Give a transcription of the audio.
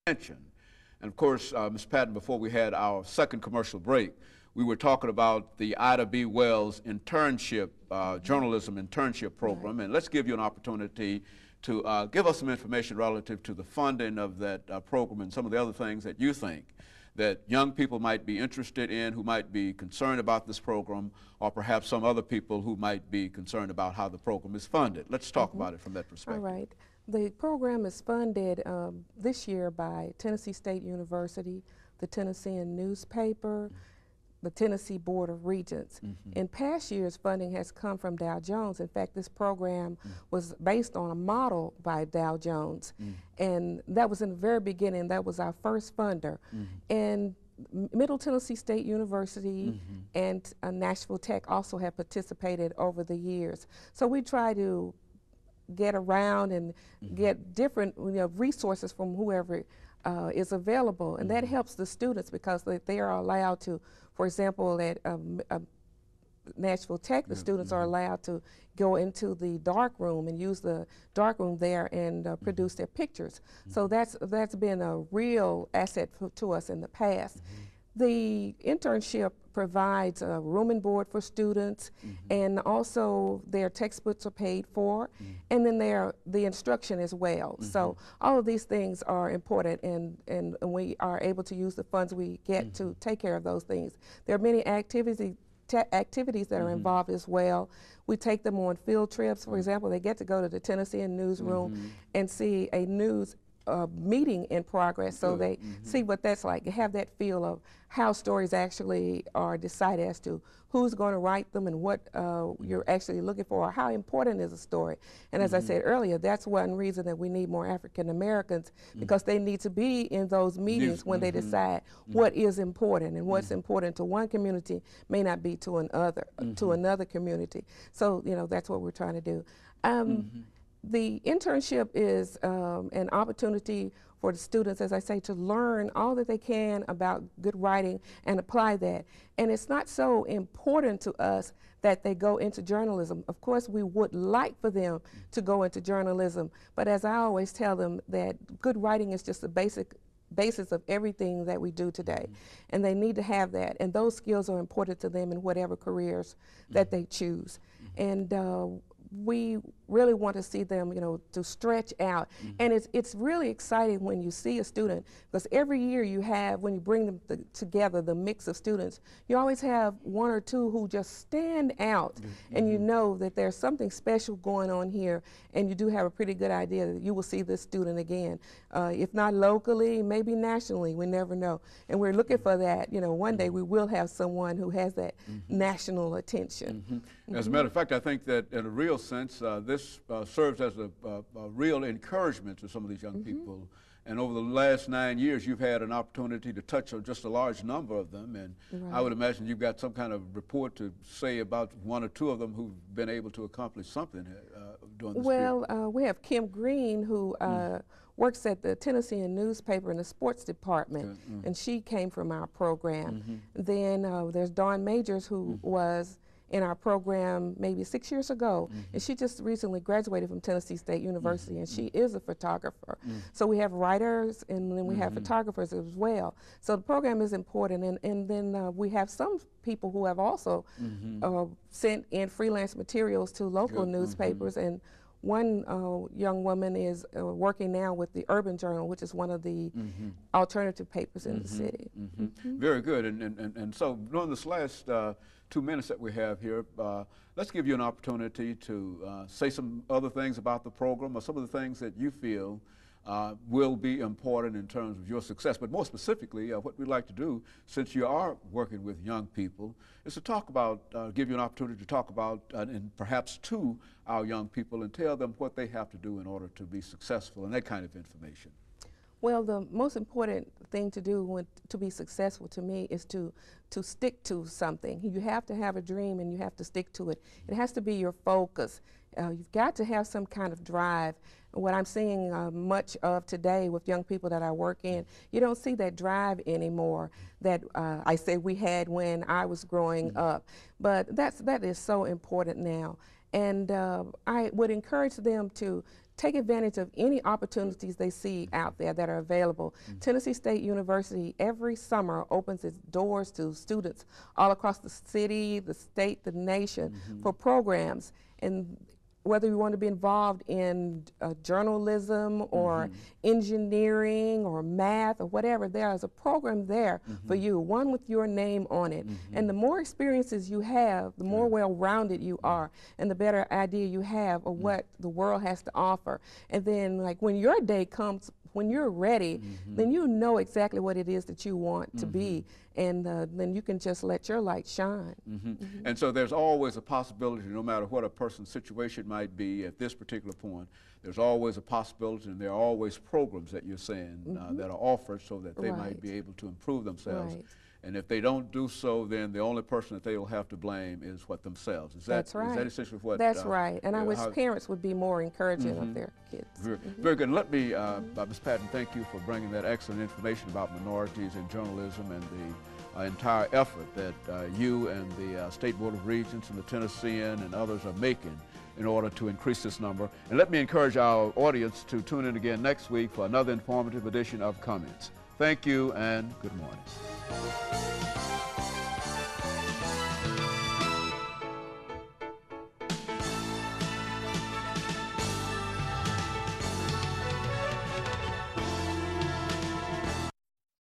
attention. And of course, Ms. Patton, before we had our second commercial break, we were talking about the Ida B. Wells internship, journalism internship program. And let's give you an opportunity to give us some information relative to the funding of that program and some of the other things that you think that young people might be interested in, who might be concerned about this program, or perhaps some other people who might be concerned about how the program is funded. Let's talk about it from that perspective. All right. The program is funded this year by Tennessee State University, the Tennessean newspaper, the Tennessee Board of Regents. In past years, funding has come from Dow Jones. In fact, this program was based on a model by Dow Jones. And that was in the very beginning. That was our first funder. And Middle Tennessee State University and Nashville Tech also have participated over the years. So we try to get around and get different resources from whoever is available, and that helps the students because they are allowed to, for example, at Nashville Tech, the students are allowed to go into the dark room and use the dark room there and produce their pictures. So that's been a real asset to us in the past. The internship provides a room and board for students, and also their textbooks are paid for, and then the instruction as well. So all of these things are important, and we are able to use the funds we get to take care of those things. There are many activities that are involved as well. We take them on field trips. For example, they get to go to the Tennessean newsroom and see a news meeting in progress, so they see what that's like, have that feel of how stories actually are decided as to who's going to write them and what you're actually looking for, or how important is a story. And as I said earlier, that's one reason that we need more African Americans, because they need to be in those meetings when they decide what is important, and what's important to one community may not be to another community. So that's what we're trying to do. The internship is an opportunity for the students, as I say, to learn all that they can about good writing and apply that. And it's not so important to us that they go into journalism. Of course, we would like for them to go into journalism, but as I always tell them, that good writing is just the basis of everything that we do today. And they need to have that, and those skills are important to them in whatever careers that they choose. And we really want to see them, to stretch out. And it's really exciting when you see a student, because every year you have, when you bring them together, the mix of students, you always have one or two who just stand out, and you know that there's something special going on here, and you do have a pretty good idea that you will see this student again. If not locally, maybe nationally, we never know. And we're looking for that, one day we will have someone who has that national attention. As a matter of fact, I think that in a real sense, this serves as a real encouragement to some of these young people. And over the last 9 years, you've had an opportunity to touch on just a large number of them. And I would imagine you've got some kind of report to say about one or two of them who've been able to accomplish something during this period. Well, we have Kim Green, who works at the Tennessean newspaper in the sports department, and she came from our program. Then there's Dawn Majors, who was in our program maybe 6 years ago, and she just recently graduated from Tennessee State University, and she is a photographer. So we have writers, and then we have photographers as well. So the program is important, and then we have some people who have also sent in freelance materials to local newspapers, and one young woman is working now with the Urban Journal, which is one of the alternative papers in the city. Very good. And so during this last 2 minutes that we have here, let's give you an opportunity to say some other things about the program, or some of the things that you feel will be important in terms of your success. But more specifically, what we'd like to do, since you are working with young people, is to talk about, give you an opportunity to talk about, and perhaps to our young people, and tell them what they have to do in order to be successful, and that kind of information. Well, the most important thing to do to be successful to me is to stick to something. You have to have a dream, and you have to stick to it. It has to be your focus. You've got to have some kind of drive. What I'm seeing much of today with young people that I work in, you don't see that drive anymore that I say we had when I was growing up. But that is so important now. And I would encourage them to take advantage of any opportunities they see out there that are available. Tennessee State University every summer opens its doors to students all across the city, the state, the nation for programs. And whether you want to be involved in journalism or engineering or math or whatever, there is a program there for you, one with your name on it. And the more experiences you have, the more well-rounded you are, and the better idea you have of what the world has to offer. And then, like, when your day comes, when you're ready, then you know exactly what it is that you want to be, and then you can just let your light shine. And so there's always a possibility, no matter what a person's situation might be at this particular point, there's always a possibility, and there are always programs that you're saying that are offered so that they might be able to improve themselves. And if they don't do so, then the only person that they will have to blame is themselves. Is that, That's right. Is that essentially what? That's right. And I wish parents would be more encouraging of their kids. Very good. And let me, Ms. Patton, thank you for bringing that excellent information about minorities in journalism and the entire effort that you and the State Board of Regents and the Tennessean and others are making in order to increase this number. And let me encourage our audience to tune in again next week for another informative edition of Comments. Thank you and good morning.